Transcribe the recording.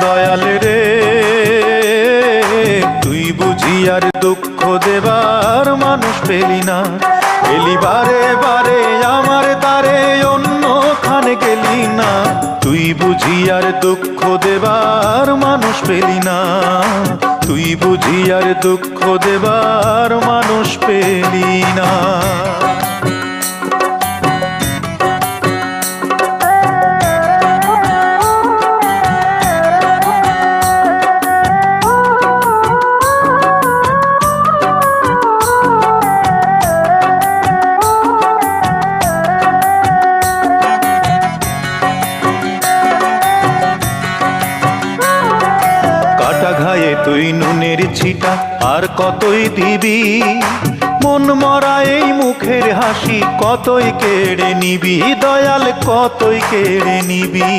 দয়াল রে তুই বুঝি আর দুঃখ দেবার মানুষ পেলি না, এলি বারে বারে আমার তারে অন্যখানে গেলি না। তুই বুঝি আর দুঃখ দেবার মানুষ পেলি না, তুই বুঝি আর দুঃখ দেবার মানুষ পেলি না। কাটা ঘায়ে তুই নুনের ছিটা আর কতই দিবি, মন মরা এই মুখের হাসি কতই কেড়ে নিবি, দয়াল কতই কেড়ে নিবি।